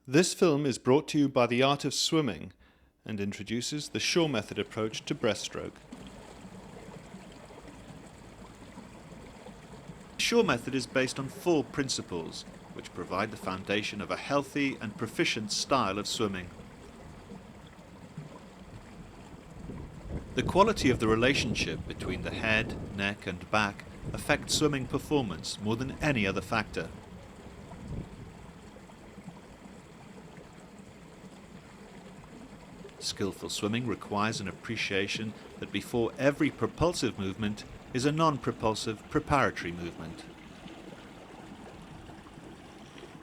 This film is brought to you by the Art of Swimming and introduces the shore method approach to breaststroke. The shore method is based on 4 principles, which provide the foundation of a healthy and proficient style of swimming. The quality of the relationship between the head, neck and back affects swimming performance more than any other factor. Skillful swimming requires an appreciation that before every propulsive movement is a non-propulsive preparatory movement.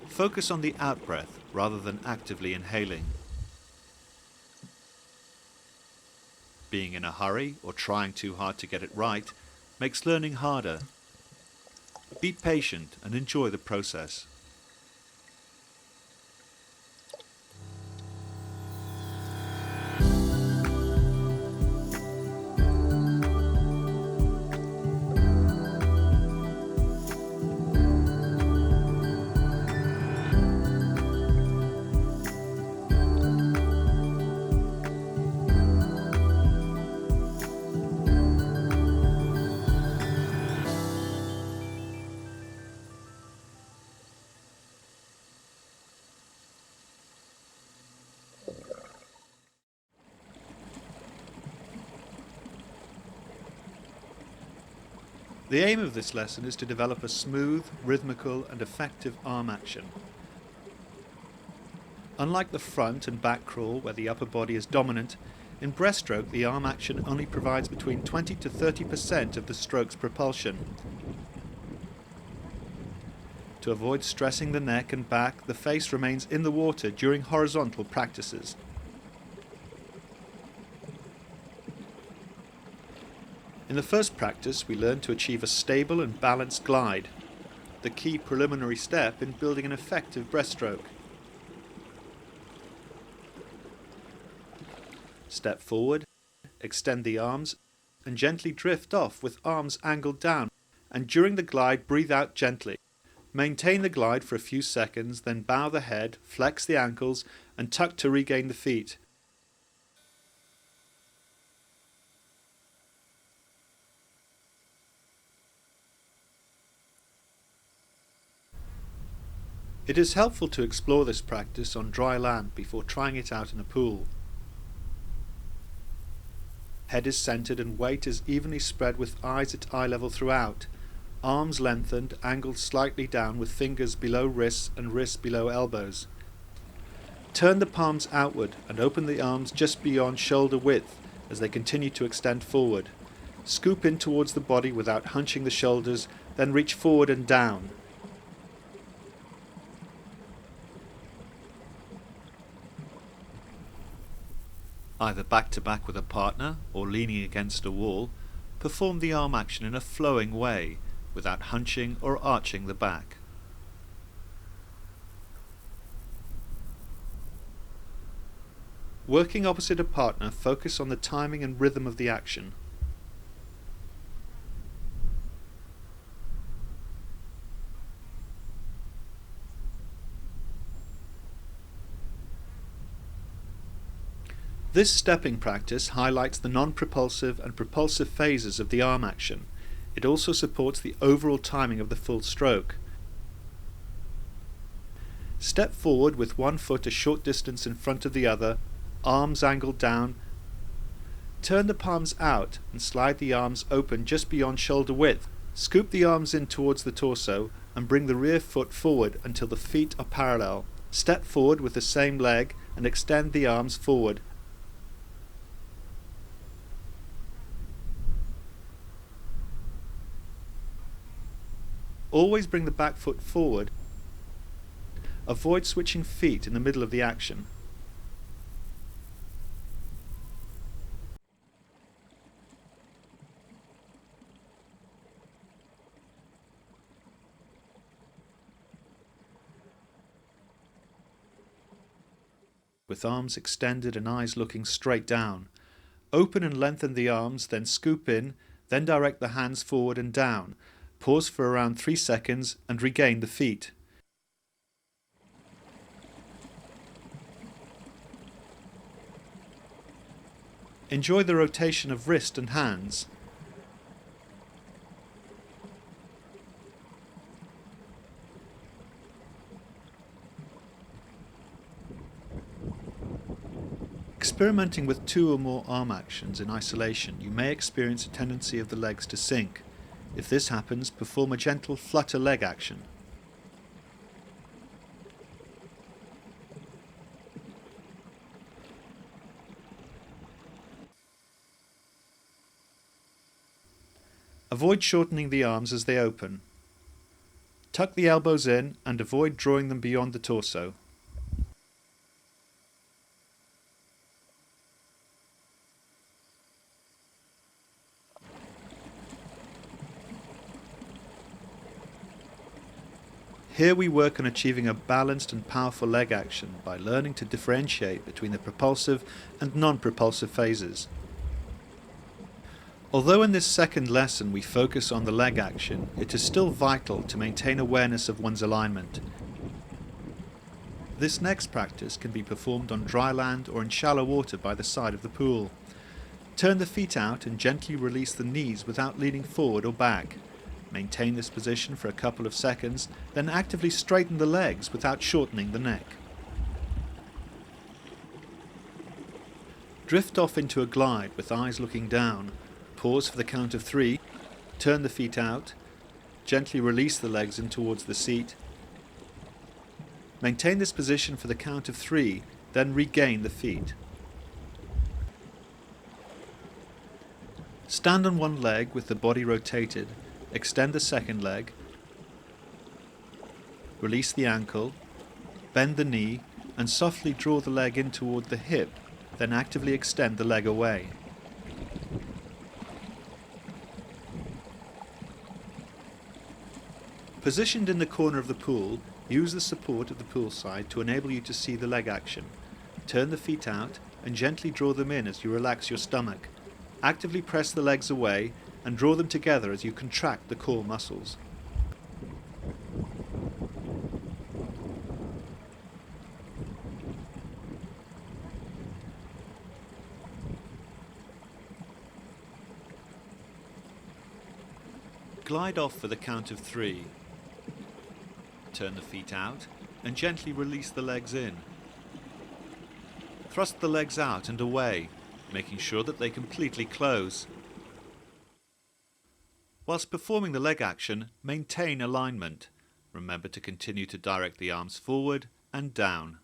Focus on the out-breath rather than actively inhaling. Being in a hurry or trying too hard to get it right makes learning harder. Be patient and enjoy the process. The aim of this lesson is to develop a smooth, rhythmical and effective arm action. Unlike the front and back crawl where the upper body is dominant, in breaststroke the arm action only provides between 20 to 30% of the stroke's propulsion. To avoid stressing the neck and back, the face remains in the water during horizontal practices. In the first practice, we learn to achieve a stable and balanced glide, the key preliminary step in building an effective breaststroke. Step forward, extend the arms, and gently drift off with arms angled down, and during the glide breathe out gently. Maintain the glide for a few seconds, then bow the head, flex the ankles, and tuck to regain the feet. It is helpful to explore this practice on dry land before trying it out in a pool. Head is centered and weight is evenly spread with eyes at eye level throughout. Arms lengthened, angled slightly down with fingers below wrists and wrists below elbows. Turn the palms outward and open the arms just beyond shoulder width as they continue to extend forward. Scoop in towards the body without hunching the shoulders, then reach forward and down. Either back to back with a partner or leaning against a wall, perform the arm action in a flowing way without hunching or arching the back. Working opposite a partner, focus on the timing and rhythm of the action. This stepping practice highlights the non-propulsive and propulsive phases of the arm action. It also supports the overall timing of the full stroke. Step forward with one foot a short distance in front of the other, arms angled down. Turn the palms out and slide the arms open just beyond shoulder width. Scoop the arms in towards the torso and bring the rear foot forward until the feet are parallel. Step forward with the same leg and extend the arms forward. Always bring the back foot forward. Avoid switching feet in the middle of the action. With arms extended and eyes looking straight down. Open and lengthen the arms, then scoop in, then direct the hands forward and down. Pause for around 3 seconds and regain the feet. Enjoy the rotation of wrist and hands. Experimenting with 2 or more arm actions in isolation, you may experience a tendency of the legs to sink. If this happens, perform a gentle flutter leg action. Avoid shortening the arms as they open. Tuck the elbows in and avoid drawing them beyond the torso. Here we work on achieving a balanced and powerful leg action by learning to differentiate between the propulsive and non-propulsive phases. Although in this second lesson we focus on the leg action, it is still vital to maintain awareness of one's alignment. This next practice can be performed on dry land or in shallow water by the side of the pool. Turn the feet out and gently release the knees without leaning forward or back. Maintain this position for a couple of seconds, then actively straighten the legs without shortening the neck. Drift off into a glide with eyes looking down. Pause for the count of 3, turn the feet out, gently release the legs in towards the seat. Maintain this position for the count of 3, then regain the feet. Stand on one leg with the body rotated, extend the second leg, release the ankle, bend the knee and softly draw the leg in toward the hip, then actively extend the leg away. Positioned in the corner of the pool, use the support of the poolside to enable you to see the leg action. Turn the feet out and gently draw them in as you relax your stomach. Actively press the legs away and draw them together as you contract the core muscles. Glide off for the count of 3. Turn the feet out and gently release the legs in. Thrust the legs out and away, making sure that they completely close. Whilst performing the leg action, maintain alignment. Remember to continue to direct the arms forward and down.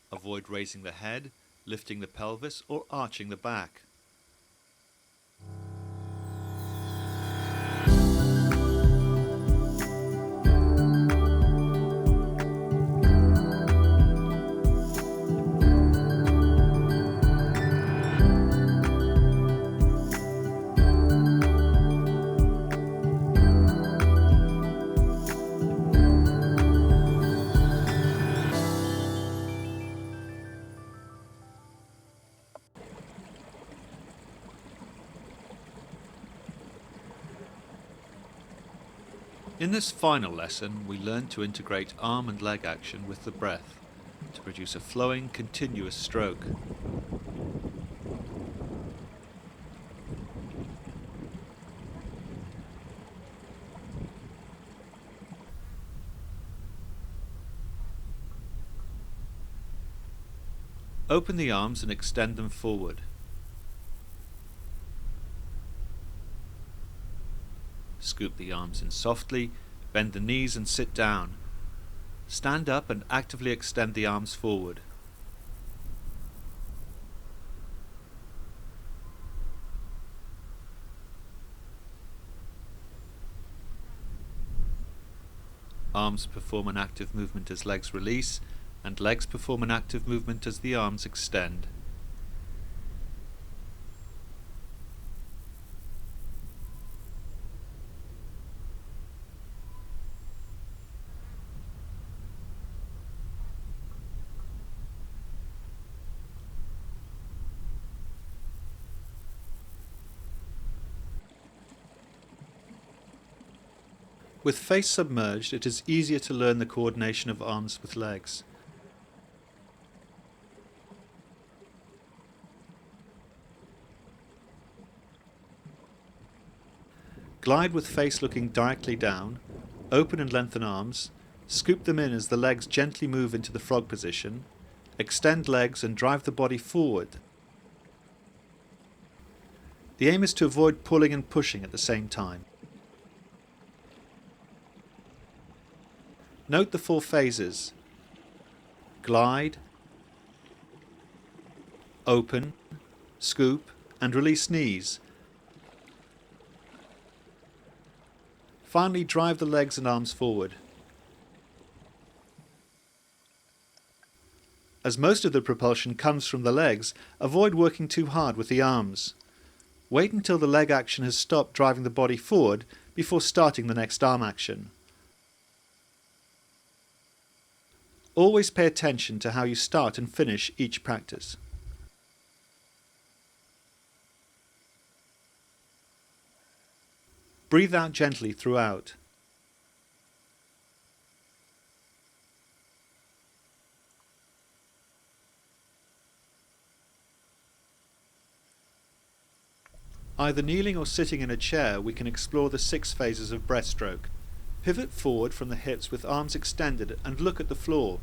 Avoid raising the head, lifting the pelvis or arching the back. In this final lesson, we learn to integrate arm and leg action with the breath to produce a flowing, continuous stroke. Open the arms and extend them forward. Scoop the arms in softly, bend the knees and sit down. Stand up and actively extend the arms forward. Arms perform an active movement as legs release, and legs perform an active movement as the arms extend. With face submerged, it is easier to learn the coordination of arms with legs. Glide with face looking directly down, open and lengthen arms, scoop them in as the legs gently move into the frog position, extend legs and drive the body forward. The aim is to avoid pulling and pushing at the same time. Note the 4 phases: glide, open, scoop and release knees. Finally, drive the legs and arms forward. As most of the propulsion comes from the legs, avoid working too hard with the arms. Wait until the leg action has stopped driving the body forward before starting the next arm action. Always pay attention to how you start and finish each practice. Breathe out gently throughout. Either kneeling or sitting in a chair, we can explore the 6 phases of breaststroke. Pivot forward from the hips with arms extended and look at the floor.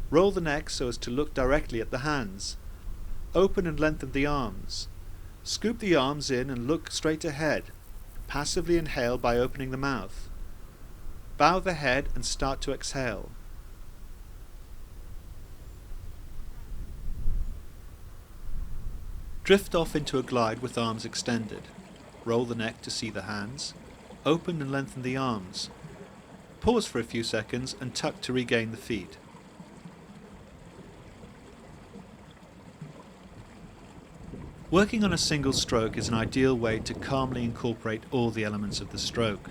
Roll the neck so as to look directly at the hands. Open and lengthen the arms. Scoop the arms in and look straight ahead. Passively inhale by opening the mouth. Bow the head and start to exhale. Drift off into a glide with arms extended. Roll the neck to see the hands. Open and lengthen the arms. Pause for a few seconds and tuck to regain the feet. Working on a single stroke is an ideal way to calmly incorporate all the elements of the stroke.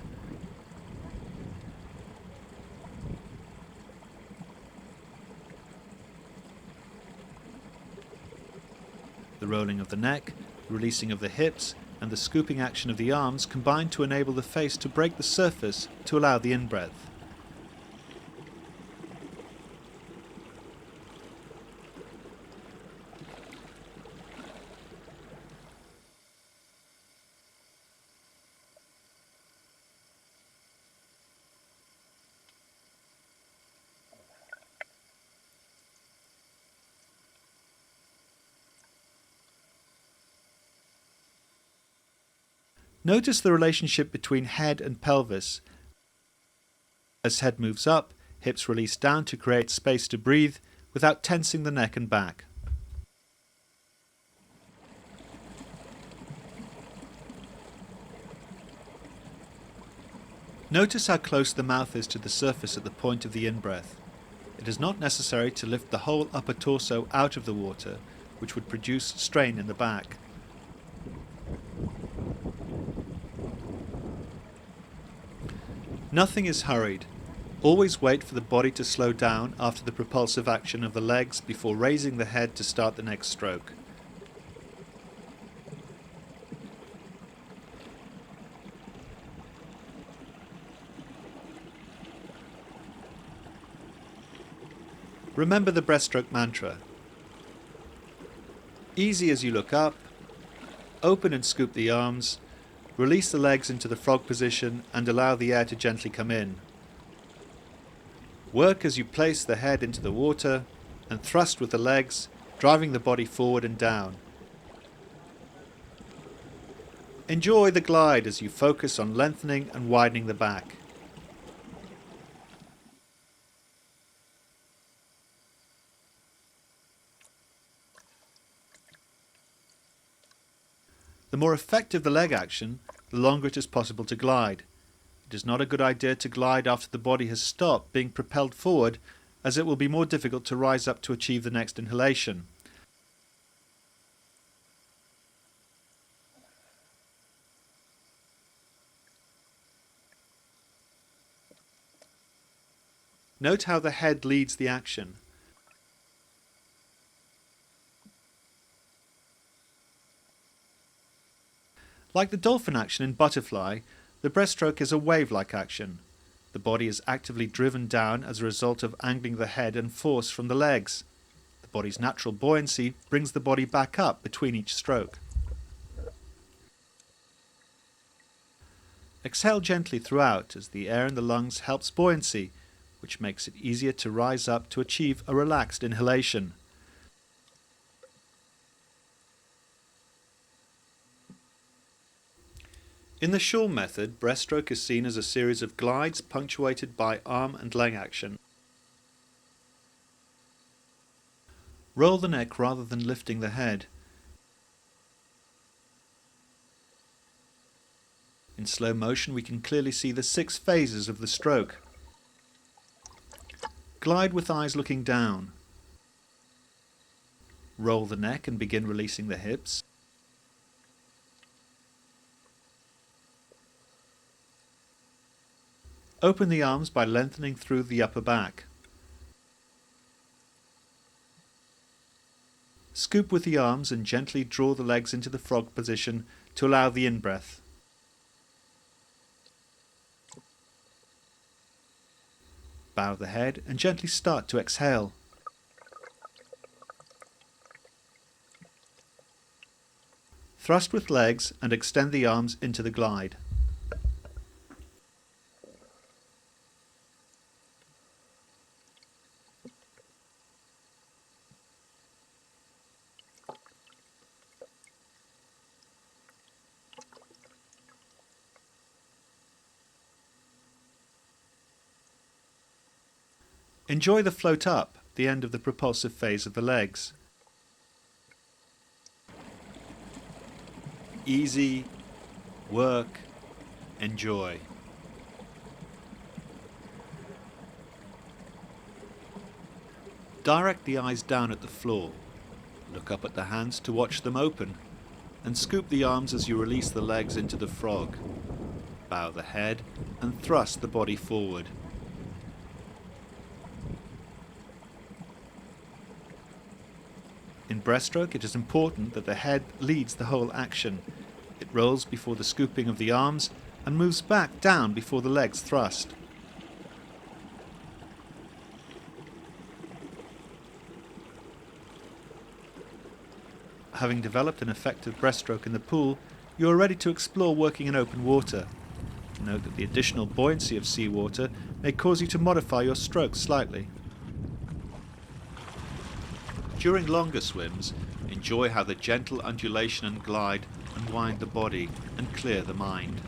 The rolling of the neck, releasing of the hips, and the scooping action of the arms combine to enable the face to break the surface to allow the in-breath. Notice the relationship between head and pelvis. As head moves up, hips release down to create space to breathe without tensing the neck and back. Notice how close the mouth is to the surface at the point of the in-breath. It is not necessary to lift the whole upper torso out of the water, which would produce strain in the back. Nothing is hurried. Always wait for the body to slow down after the propulsive action of the legs before raising the head to start the next stroke. Remember the breaststroke mantra. Easy as you look up, open and scoop the arms, release the legs into the frog position and allow the air to gently come in. Work as you place the head into the water and thrust with the legs, driving the body forward and down. Enjoy the glide as you focus on lengthening and widening the back. The more effective the leg action, the longer it is possible to glide. It is not a good idea to glide after the body has stopped being propelled forward, as it will be more difficult to rise up to achieve the next inhalation. Note how the head leads the action. Like the dolphin action in butterfly, The breaststroke is a wave-like action. The body is actively driven down as a result of angling the head and force from the legs. The body's natural buoyancy brings the body back up between each stroke. Exhale gently throughout as the air in the lungs helps buoyancy, which makes it easier to rise up to achieve a relaxed inhalation. In the shawl method, breaststroke is seen as a series of glides punctuated by arm and leg action. Roll the neck rather than lifting the head. In slow motion we can clearly see the 6 phases of the stroke. Glide with eyes looking down. Roll the neck and begin releasing the hips. Open the arms by lengthening through the upper back. Scoop with the arms and gently draw the legs into the frog position to allow the in-breath. Bow the head and gently start to exhale. Thrust with legs and extend the arms into the glide. Enjoy the float up, the end of the propulsive phase of the legs. Easy, work, enjoy. Direct the eyes down at the floor. Look up at the hands to watch them open, and scoop the arms as you release the legs into the frog. Bow the head and thrust the body forward. In breaststroke, it is important that the head leads the whole action. It rolls before the scooping of the arms and moves back down before the legs thrust. Having developed an effective breaststroke in the pool, you are ready to explore working in open water. Note that the additional buoyancy of seawater may cause you to modify your stroke slightly. During longer swims, enjoy how the gentle undulation and glide unwind the body and clear the mind.